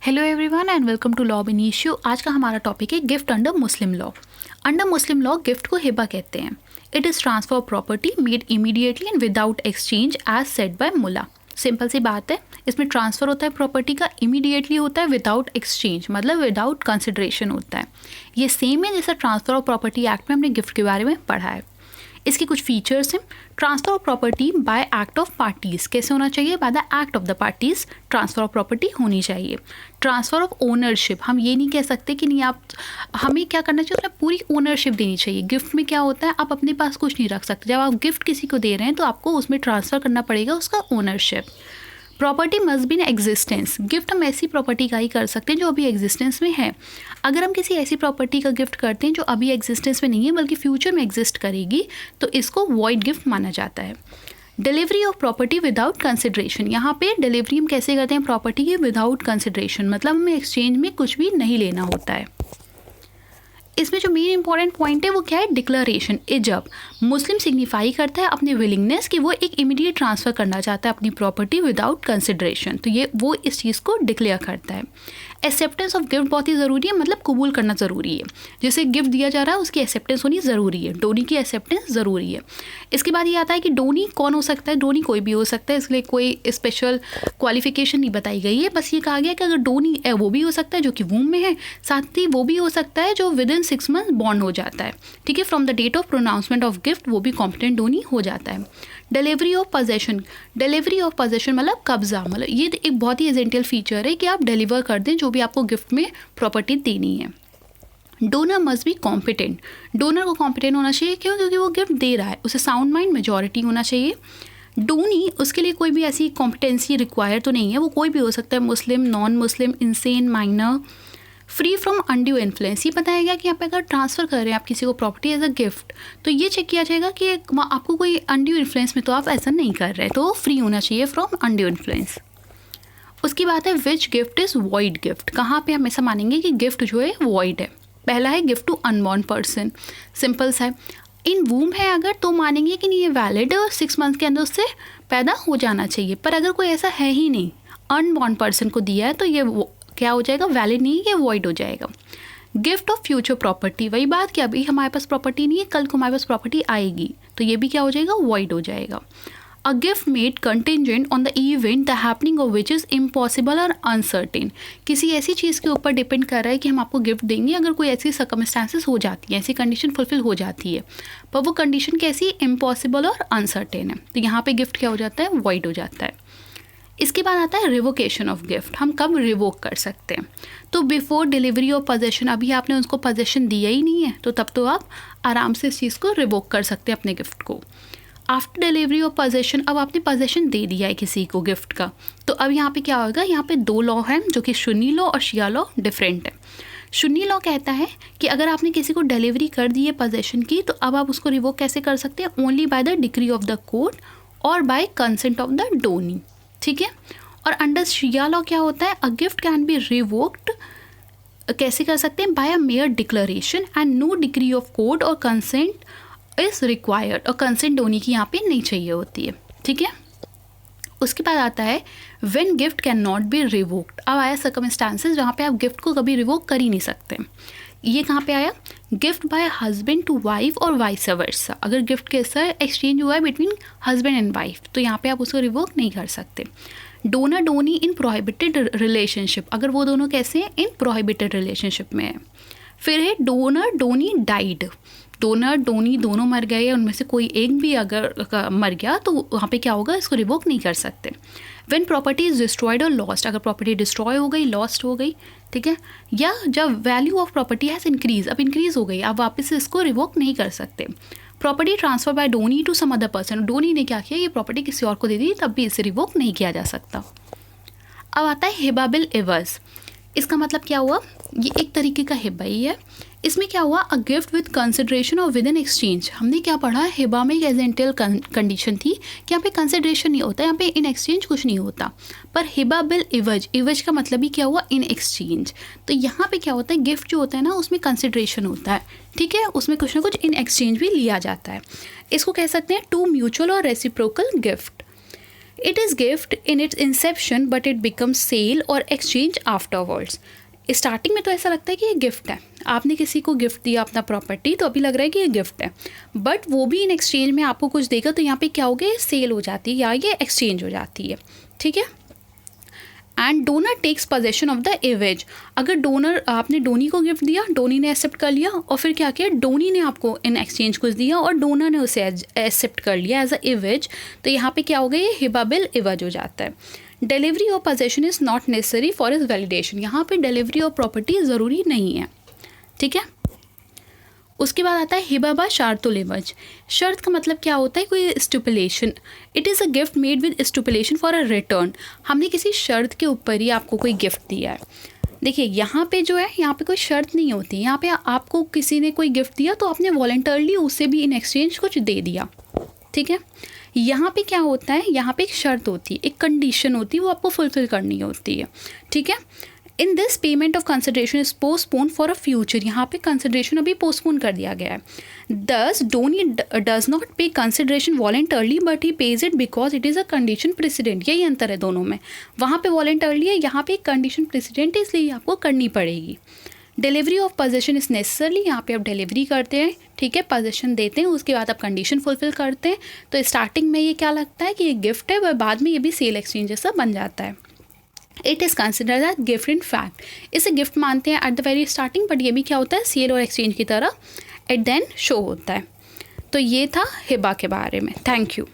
Hello everyone and welcome to law in issue. आज का हमारा टॉपिक है gift under Muslim law. Under Muslim law gift को हिबा कहते हैं। It is transfer of property made immediately and without exchange as said by Mulla. Simple सी बात है, इसमें ट्रांसफ़र होता है प्रॉपर्टी का, इमीडिएटली होता है, विदाउट एक्सचेंज मतलब विदाउट कंसिडरेशन होता है। ये सेम है जैसा ट्रांसफ़र ऑफ प्रॉपर्टी एक्ट में हमने गिफ्ट के बारे में पढ़ा है। इसके कुछ फीचर्स हैं। Transfer of property bye act of parties कैसे होना चाहिए? By the act of the parties transfer of property होनी चाहिए। ट्रांसफ़र ऑफ ओनरशिप, हम ये नहीं कह सकते कि नहीं, आप हमें क्या करना चाहिए, उसमें पूरी ओनरशिप देनी चाहिए। गिफ्ट में क्या होता है, आप अपने पास कुछ नहीं रख सकते। जब आप गिफ्ट किसी को दे रहे हैं तो आपको उसमें ट्रांसफ़र करना पड़ेगा उसका ownership. Property must be in existence, gift हम ऐसी प्रॉपर्टी का ही कर सकते हैं जो अभी एग्जिस्टेंस में है। अगर हम किसी ऐसी प्रॉपर्टी का गिफ्ट करते हैं जो अभी एग्जिस्टेंस में नहीं है बल्कि फ्यूचर में एग्जिस्ट करेगी तो इसको वॉइड गिफ्ट माना जाता है। Delivery of property without consideration, यहाँ पे डिलीवरी हम कैसे करते हैं प्रॉपर्टी की? विदाउट कंसिडरेशन मतलब हमें एक्सचेंज में कुछ भी नहीं लेना होता है। इसमें जो मेन इंपॉर्टेंट पॉइंट है वो क्या है? डिक्लेरेशन। जब मुस्लिम सिग्निफाई करता है अपनी विलिंगनेस कि वो एक इमीडिएट ट्रांसफ़र करना चाहता है अपनी प्रॉपर्टी विदाउट कंसिडरेशन, तो ये वो इस चीज़ को डिक्लेयर करता है। एक्सेप्टेंस ऑफ गिफ्ट बहुत ही ज़रूरी है, मतलब कबूल करना ज़रूरी है। जैसे गिफ्ट दिया जा रहा है उसकी एक्सेप्टेंस होनी ज़रूरी है, डोनी की एक्सेप्टेंस ज़रूरी है। इसके बाद ये आता है कि डोनी कौन हो सकता है? डोनी कोई भी हो सकता है, इसलिए कोई स्पेशल क्वालिफिकेशन नहीं बताई गई है। बस ये कहा गया कि अगर डोनी है वो भी हो सकता है जो कि वूम में है, साथ ही वो भी हो सकता है जो विद इन 6 मंथ बॉर्न हो जाता है। ठीक है, from the date of pronouncement of gift वो भी कॉम्पिटेंट डोनी हो जाता है। Delivery of possession, delivery of possession मतलब कब्जा, मतलब ये एक बहुत ही एजेंटियल फीचर है कि आप डिलीवर कर दें जो भी आपको गिफ्ट में प्रॉपर्टी देनी है। Donor must be competent, donor को कॉम्पिटेंट होना चाहिए। क्यों? क्योंकि वो गिफ्ट दे रहा है, उसे साउंड माइंड मेजॉरिटी होना चाहिए। डोनी, उसके लिए कोई भी ऐसी कॉम्पिटेंसी रिक्वायर तो नहीं है, वो कोई भी हो सकता है, Muslim, non Muslim, insane, minor, free from undue influence. ये बताया गया कि आप अगर ट्रांसफ़र कर रहे हैं आप किसी को प्रॉपर्टी एज अ गिफ्ट, तो ये चेक किया जाएगा कि आपको कोई अनड्यू इन्फ्लुएंस में तो आप ऐसा नहीं कर रहे, तो फ्री होना चाहिए फ्रॉम अनड्यू इन्फ्लुएंस। उसकी बात है विच गिफ्ट इज़ वॉइड गिफ्ट, कहाँ पे हम ऐसा मानेंगे कि गिफ्ट जो है वॉइड है? पहला है gift to unborn person, simple सा है। इन वूम है अगर तो मानेंगे कि नहीं ये वैलिड है और 6 मंथ के अंदर उससे पैदा हो जाना चाहिए। पर अगर कोई ऐसा है ही नहीं, अनबॉर्न पर्सन को दिया है, तो ये क्या हो जाएगा? वैलिड नहीं, ये वॉइड हो जाएगा। गिफ्ट ऑफ फ्यूचर प्रॉपर्टी, वही बात कि अभी हमारे पास प्रॉपर्टी नहीं है, कल को हमारे पास प्रॉपर्टी आएगी, तो ये भी क्या हो जाएगा? वॉइड हो जाएगा। A gift made contingent on the event the happening of which is impossible और अनसर्टेन, किसी ऐसी चीज़ के ऊपर डिपेंड कर रहा है कि हम आपको गिफ्ट देंगे अगर कोई ऐसी सर्कमस्टांसेस हो जाती हैं, ऐसी कंडीशन फुलफिल हो जाती है, पर वो कंडीशन कैसी? इम्पॉसिबल और अनसर्टेन है, तो यहाँ पे गिफ्ट क्या हो जाता है? वॉइड हो जाता है। इसके बाद आता है रिवोकेशन ऑफ गिफ्ट, हम कब रिवोक कर सकते हैं? तो बिफोर डिलीवरी ऑफ पोजेशन, अभी आपने उसको पोजेशन दिया ही नहीं है तो तब तो आप आराम से इस चीज़ को रिवोक कर सकते हैं अपने गिफ्ट को। आफ्टर डिलीवरी ऑफ पोजेशन, अब आपने पोजेशन दे दिया है किसी को गिफ्ट का, तो अब यहाँ पे क्या होगा? यहाँ पे 2 लॉ हैं जो कि सुन्नी लॉ और शिया लॉ डिफरेंट है। सुन्नी लॉ कहता है कि अगर आपने किसी को डिलीवरी कर दी है पोजेशन की तो अब आप उसको रिवोक कैसे कर सकते हैं? Only by the decree of the court और by consent of the donee. ठीक है, और अंडर शिया लॉ क्या होता है? A gift can be revoked, कैसे कर सकते हैं? By a mere declaration and no decree of court और कंसेंट इज रिक्वायर्ड, और कंसेंट डोनी की यहाँ पे नहीं चाहिए होती है। ठीक है, उसके बाद आता है when gift can not be revoked. अब आया सर्कमस्टांसेस जहाँ पे आप गिफ्ट को कभी रिवोक कर ही नहीं सकते। ये कहाँ पे आया? Gift by husband to wife और वाइस वर्सा, अगर गिफ्ट कैसा एक्सचेंज हुआ है बिटवीन हस्बैंड एंड वाइफ तो यहाँ पे आप उसको रिवोक नहीं कर सकते। डोनर डोनी इन प्रोहिबिटेड रिलेशनशिप, अगर वो दोनों कैसे हैं? इन प्रोहिबिटेड रिलेशनशिप में है। फिर है donor donee died, donor donee दोनों मर गए, उनमें से कोई एक भी अगर मर गया तो वहाँ पे क्या होगा? इसको रिवोक नहीं कर सकते। व्हेन प्रॉपर्टी इज डिस्ट्रॉयड और लॉस्ट, अगर प्रॉपर्टी डिस्ट्रॉय हो गई, लॉस्ट हो गई, ठीक है, या जब value of property has increase, अब इंक्रीज हो गई, आप वापस इसको रिवोक नहीं कर सकते। Property transfer by donee to some other person, donee ने क्या किया? ये प्रॉपर्टी किसी और को दे दी, तब भी इसे रिवोक नहीं किया जा सकता। अब आता है हिबा बिल एवर्स, इसका मतलब क्या हुआ? ये एक तरीके का हिबा ही है। इसमें क्या हुआ? अ गिफ्ट विद कंसिडरेशन और विद इन एक्सचेंज। हमने क्या पढ़ा? हिबा में एक एजेंटियल कंडीशन थी कि यहाँ पे कंसिडरेशन नहीं होता, यहाँ पे इन एक्सचेंज कुछ नहीं होता। पर हिबा बिल इवज, इवज का मतलब ही क्या हुआ? In exchange. तो यहाँ पे क्या होता है? गिफ्ट जो होता है ना उसमें कंसिडरेशन होता है, ठीक है, उसमें कुछ ना कुछ इन एक्सचेंज भी लिया जाता है। इसको कह सकते हैं टू म्यूचुअल और reciprocal gift. It is gift in its inception but it becomes sale और एक्सचेंज आफ्टरवर्ड्स। स्टार्टिंग में तो ऐसा लगता है कि ये गिफ्ट है, आपने किसी को गिफ्ट दिया अपना प्रॉपर्टी, तो अभी लग रहा है कि ये गिफ्ट है, बट वो भी इन एक्सचेंज में आपको कुछ देगा, तो यहाँ पे क्या हो गया, ये सेल हो जाती है या ये एक्सचेंज हो जाती है, ठीक है। And donor takes possession of the एवेज। अगर डोनर, आपने डोनी को गिफ्ट दिया, डोनी ने एक्सेप्ट कर लिया, और फिर क्या किया, डोनी ने आपको इन एक्सचेंज कुछ दिया और डोनर ने उसे एक्सेप्ट कर लिया एज अ एवेज, तो यहाँ पे क्या हो गया, ये हिबा बिल एवज हो जाता है। Delivery of possession is not necessary for is validation. यहाँ पे डिलीवरी ऑफ प्रॉपर्टी ज़रूरी नहीं है, ठीक है। उसके बाद आता है हिबा बा शार्तुल एवज। शर्त का मतलब क्या होता है, कोई stipulation. It is a gift made with stipulation for a return. हमने किसी शर्त के ऊपर ही आपको कोई गिफ्ट दिया है। देखिए यहाँ पे जो है, यहाँ पे कोई शर्त नहीं होती, यहाँ पे आपको किसी ने कोई गिफ्ट दिया तो आपने वॉलंटरली उसे भी इन एक्सचेंज कुछ दे दिया, ठीक है। यहाँ पे क्या होता है, यहाँ पे एक शर्त होती है, एक कंडीशन होती है, वो आपको फुलफिल करनी होती है, ठीक है। In this payment of consideration is postpone for a future. यहाँ पे कंसिडरेशन अभी पोस्टपोन कर दिया गया है। दस डोनी डज नॉट पे consideration voluntarily but he page it because it is a condition president. यही अंतर है दोनों में, वहाँ पे वॉलेंटरली है, यहाँ पे एक कंडीशन प्रेसिडेंट है, इसलिए आपको करनी पड़ेगी। Delivery of possession is necessarily, यहाँ पे आप डिलीवरी करते हैं, ठीक है, पोजेशन देते हैं, उसके बाद आप कंडीशन फुलफिल करते हैं। तो स्टार्टिंग में ये क्या लगता है कि ये गिफ्ट है, वह बाद में ये भी सेल एक्सचेंज जैसा बन जाता है। It is considered as gift in fact. इसे गिफ्ट मानते हैं at the very starting, but ये भी क्या होता है, सेल और एक्सचेंज की तरह एट देन शो होता है। तो ये था हिबा के बारे में। Thank you.